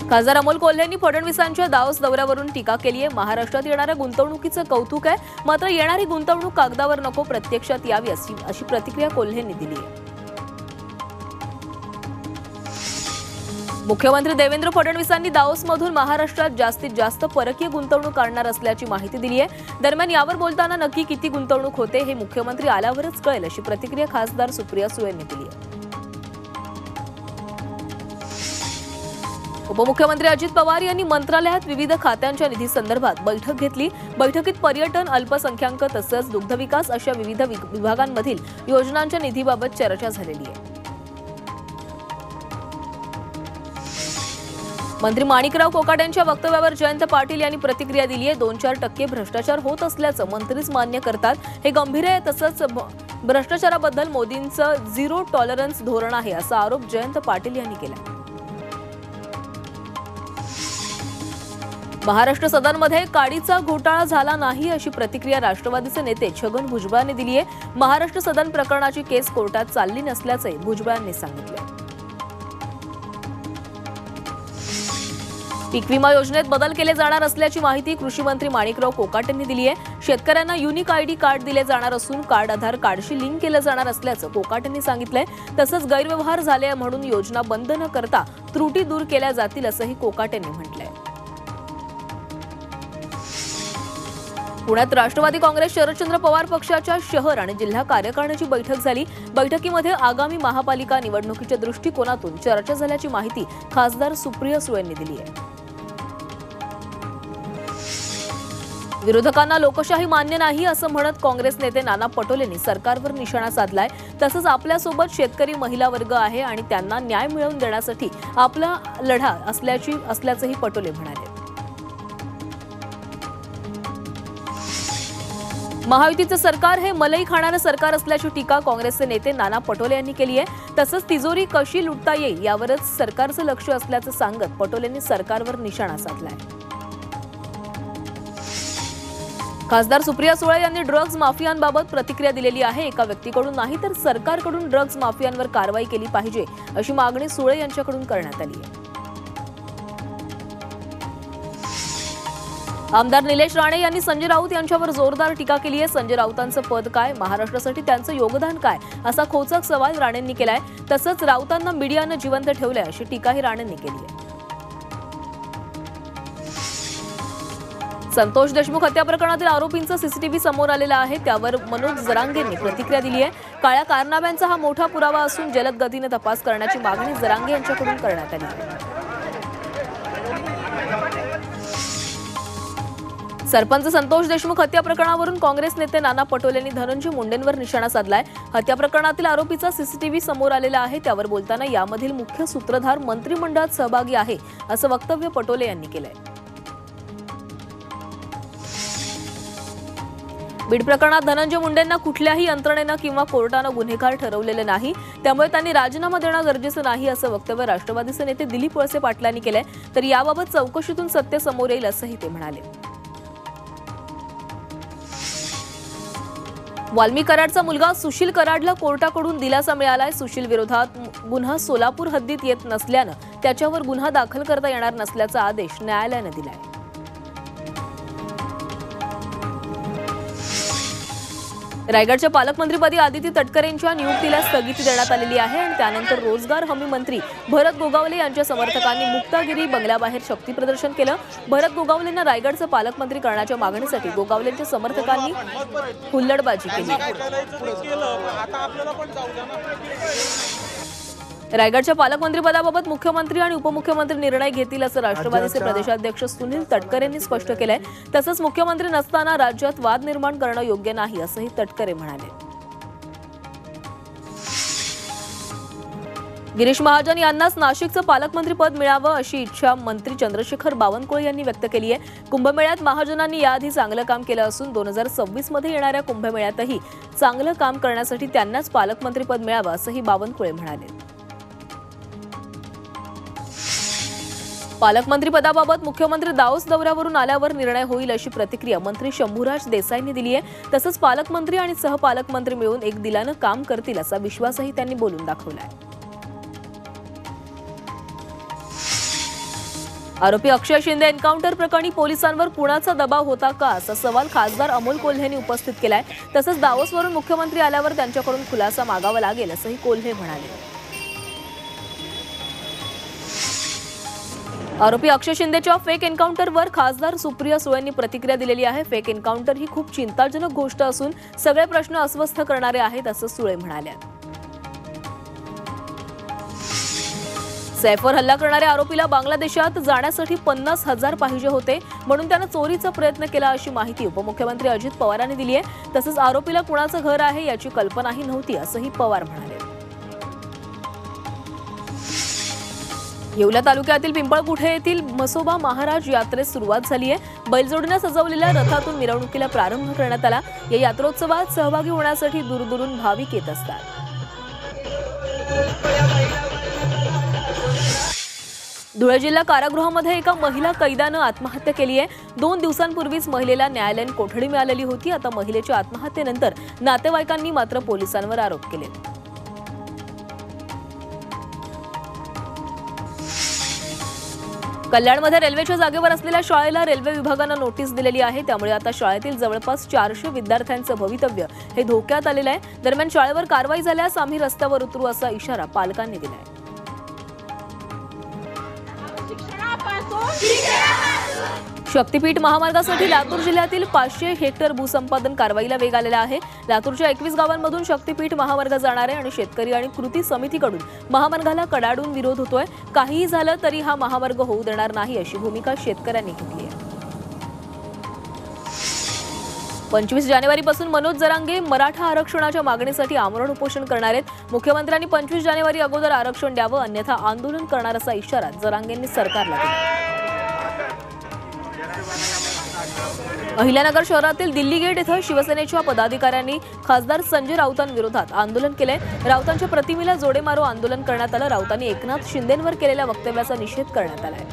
खासदार अमोल कोल्हेंनी फडणवीसांच्या दावोस दौऱ्यावरून टीका केली आहे। महाराष्ट्रात येणाऱ्या गुंतवणुकीचं कौतुक आहे, मात्र येणारी गुंतवणूक कागदावर नको प्रत्यक्षात यावी अशी प्रतिक्रिया कोल्हेंनी दिली आहे। मुख्यमंत्री देवेंद्र फडणवीसांनी दावोसमधून महाराष्ट्रात जास्तीत जास्त परकीय गुंतवणूक आणणार असल्याची माहिती दिली आहे। दरम्यान यावर बोलताना नक्की किती गुंतवणूक होते हे मुख्यमंत्री आल्यावरच कळेल अशी प्रतिक्रिया खासदार सुप्रिया सुळेंनी दिली आहे। उपमुख्यमंत्री अजित पवार यांनी मंत्रालयात विविध खात्यांच्या निधी संदर्भात बैठक घेतली। बैठकीत पर्यटन, अल्पसंख्याक तसंच दुग्धविकास अशा विविध विभागांमधील योजनांच्या निधीबाबत चर्चा झालेली आहे। मंत्री माणिकराव कोकाटेंच्या वक्तव्यावर जयंत पाटील यांनी प्रतिक्रिया दिली आहे। 2-4% भ्रष्टाचार होत असल्याचं मंत्रीच मान्य करतात, हे गंभीर आहे। तसंच भ्रष्टाचाराबद्दल मोदींचं झिरो टॉलरन्स धोरण आहे असा आरोप जयंत पाटील यांनी केला। महाराष्ट्र सदनमध्ये काडीचा घोटाळा झाला नाही अशी प्रतिक्रिया राष्ट्रवादीचे नेते छगन भुजबळ यांनी दिली आहे। महाराष्ट्र सदन प्रकरणाची केस कोर्टात चालली नसल्याचे भुजबळ यांनी सांगितले। पीक विमा योजनेत बदल केले जाणार असल्याची माहिती कृषी मंत्री माणिकराव कोकाटेंनी दिली आहे। शेतकऱ्यांना युनिक आयडी कार्ड दिले जाणार असून कार्ड आधार कार्डशी लिंक केलं जाणार असल्याचं कोकाटेंनी सांगितलंय। तसंच गैरव्यवहार झाले म्हणून योजना बंद न करता त्रुटी दूर केल्या जातील असंही कोकाटेंनी म्हटलंय। पुण्यात राष्ट्रवादी काँग्रेस शरदचंद्र पवार पक्षाच्या शहर आणि जिल्हा कार्यकारिणीची बैठक झाली। बैठकीमध्ये आगामी महापालिका निवडणुकीच्या दृष्टिकोनातून चर्चा झाल्याची माहिती खासदार सुप्रिया सुळेंनी दिली आहे। विरोधकांना लोकशाही मान्य नाही असं म्हणत काँग्रेस नेते नाना पटोलेंनी सरकारवर निशाणा साधलाय। तसंच आपल्यासोबत शेतकरी महिला वर्ग आहे आणि त्यांना न्याय मिळवून देण्यासाठी आपला लढा असल्याचंही पटोले म्हणाले। महायुतीचं सरकार हे मलई खाणारं सरकार असल्याची टीका काँग्रेसचे नेते नाना पटोले यांनी केली आहे। तसंच तिजोरी कशी लुटता येईल यावरच सरकारचं लक्ष असल्याचं सांगत पटोलेंनी सरकारवर निशाणा साधलाय। खासदार सुप्रिया सुळे यांनी ड्रग्ज माफियांबाबत प्रतिक्रिया दिलेली आहे। एका व्यक्तीकडून नाही तर सरकारकडून ड्रग्ज माफियांवर कारवाई केली पाहिजे अशी मागणी सुळे यांच्याकडून करण्यात आली आहे। आमदार निलेश राणे यांनी संजय राऊत यांच्यावर जोरदार टीका केली आहे। संजय राऊतांचं पद काय, महाराष्ट्रासाठी त्यांचं योगदान काय असा खोचक सवाल राणेंनी केलाय। तसंच राऊतांना मीडियानं जिवंत ठेवलंय अशी टीकाही राणेंनी केली आहे। संतोष देशमुख हत्या प्रकरणातील आरोपींचं सीसीटीव्ही समोर आलेलं आहे, त्यावर मनोज जरांगेंनी प्रतिक्रिया दिली आहे। काळ्या कारनाम्यांचा हा मोठा पुरावा असून जलद गतीने तपास करण्याची मागणी जरांगे यांच्याकडून करण्यात आली आहे। सरपंच संतोष देशमुख हत्या प्रकरणावरून काँग्रेस नेते नाना पटोलेंनी धनंजय मुंडेंवर निशाणा साधलाय। हत्या प्रकरणातील आरोपीचा सीसीटीव्ही समोर आलेला आहे, त्यावर बोलताना यामधील मुख्य सूत्रधार मंत्रिमंडळात सहभागी आहे असं वक्तव्य पटोले यांनी केलंय। बीड प्रकरणात धनंजय मुंडेंना कुठल्याही यंत्रणेनं किंवा कोर्टानं गुन्हेगार ठरवलेले नाही, त्यामुळे त्यांनी राजीनामा देणं गरजेचं नाही असं वक्तव्य राष्ट्रवादीचे नेते दिलीप वळसे पाटलांनी केलंय। तर याबाबत चौकशीतून सत्य समोर येईल असंही ते म्हणाले। वाल्मी कराडचा मुलगा सुशील कराडला कोर्टाकडून दिलासा मिळालाय। सुशील विरोधात गुन्हा सोलापूर हद्दीत येत नसल्यानं त्याच्यावर गुन्हा दाखल करता येणार नसल्याचा आदेश न्यायालयानं दिलाय। रायगडच्या पालकमंत्रीपदी आदिती तटकरेंच्या नियुक्तीला स्थगिती देण्यात आलेली आहे आणि त्यानंतर रोजगार हमी मंत्री भरत गोगावले यांच्या समर्थकांनी मुक्तागिरी बंगल्याबाहेर शक्तीप्रदर्शन केलं। भरत गोगावलेंना रायगडचं पालकमंत्री करण्याच्या मागणीसाठी गोगावलेंच्या समर्थकांनी हुल्लडबाजी केली। रायगडच्या पालकमंत्रीपदाबाबत मुख्यमंत्री आणि उपमुख्यमंत्री निर्णय घेतील असं राष्ट्रवादीचे प्रदेशाध्यक्ष सुनील तटकरे यांनी स्पष्ट केलंय। तसंच मुख्यमंत्री नसताना राज्यात वाद निर्माण करणं योग्य नाही असंही तटकरे म्हणाले। गिरीश महाजन यांनाच नाशिकचं पालकमंत्रीपद मिळावं अशी इच्छा मंत्री चंद्रशेखर बावनकुळे यांनी व्यक्त केली आहे। कुंभमेळ्यात महाजनांनी याआधी चांगलं काम केलं असून 2026 मध्ये येणाऱ्या कुंभमेळ्यातही चांगलं काम करण्यासाठी त्यांनाच पालकमंत्रीपद मिळावं असंही बावनकुळे म्हणाले। पालकमंत्रीपदाबाबत मुख्यमंत्री दावोस दौऱ्यावरून आल्यावर निर्णय होईल अशी प्रतिक्रिया मंत्री शंभूराज देसाईंनी दिली आहे। तसंच पालकमंत्री आणि सहपालकमंत्री मिळून एक दिलानं काम करतील असा विश्वासही त्यांनी बोलून दाखवलाय। आरोपी अक्षय शिंदे एन्काउंटर प्रकरणी पोलिसांवर कुणाचा दबाव होता का असा सवाल खासदार अमोल कोल्हेंनी उपस्थित केलाय। तसंच दावोसवरून मुख्यमंत्री आल्यावर त्यांच्याकडून खुलासा मागावा लागेल असंही कोल्हे म्हणाले। आरोपी अक्षय शिंदेच्या फेक एन्काउंटरवर खासदार सुप्रिया सुळेंनी प्रतिक्रिया दिलेली आहे। फेक एन्काउंटर ही खूप चिंताजनक गोष्ट असून सगळे प्रश्न अस्वस्थ करणारे आहेत असं सुळे म्हणाल्या। सैफवर हल्ला करणाऱ्या आरोपीला बांगलादेशात जाण्यासाठी 50,000 पाहिजे होते, म्हणून त्यानं चोरीचा प्रयत्न केला अशी माहिती उपमुख्यमंत्री अजित पवारांनी दिली आहे। तसंच आरोपीला कुणाचं घर आहे याची कल्पनाही नव्हती असंही पवार म्हणाले। येवला तालुक्यातील पिंपळकुठे येथील म्हसोबा महाराज यात्रेस सुरुवात झाली आहे। बैलजोडीने सजवलेल्या रथातून मिरवणुकीला प्रारंभ करण्यात आला। या यात्रोत्सवात सहभागी होण्यासाठी दूरदूरून भाविक येत असतात। धुळे जिल्हा कारागृहामध्ये एका महिला कैद्यानं आत्महत्या केली आहे। 2 दिवसांपूर्वीच महिलेला न्यायालयीन कोठडी मिळालेली होती। आता महिलेच्या आत्महत्येनंतर नातेवाईकांनी मात्र पोलिसांवर आरोप केले। कल्याणमध्ये रेल्वेच्या जागेवर असलेल्या शाळेला रेल्वे विभागानं नोटीस दिलेली आहे। त्यामुळे आता शाळेतील जवळपास 400 विद्यार्थ्यांचं भवितव्य हे धोक्यात आलेलं आहे। दरम्यान शाळेवर कारवाई झाल्यास आम्ही रस्त्यावर उतरू असा इशारा पालकांनी दिलाय। शक्तीपीठ महामार्गासाठी लातूर जिल्ह्यातील 500 हेक्टर भूसंपादन कारवाईला वेग आलेला आहे। लातूरच्या 21 गावांमधून शक्तीपीठ महामार्ग जाणार आहे आणि शेतकरी आणि कृती समितीकडून महामार्गाला कडाडून विरोध होतोय। काहीही झालं तरी हा महामार्ग होऊ देणार नाही अशी भूमिका शेतकऱ्यांनी घेतली आहे। 25 जानेवारीपासून मनोज जरांगे मराठा आरक्षणाच्या मागणीसाठी आमरण उपोषण करणार आहेत। मुख्यमंत्र्यांनी 25 जानेवारी अगोदर आरक्षण द्यावं, अन्यथा आंदोलन करणार असा इशारा जरांगेंनी सरकारला दिला। अहिल्यानगर शहरातील दिल्ली गेट इथं शिवसेनेच्या पदाधिकाऱ्यांनी खासदार संजय राऊतांविरोधात आंदोलन केले। राऊतांच्या प्रतिमेला जोडे मारो आंदोलन करण्यात आलं। राऊतांनी एकनाथ शिंदेंवर केलेल्या वक्तव्याचा निषेध करण्यात आलाय।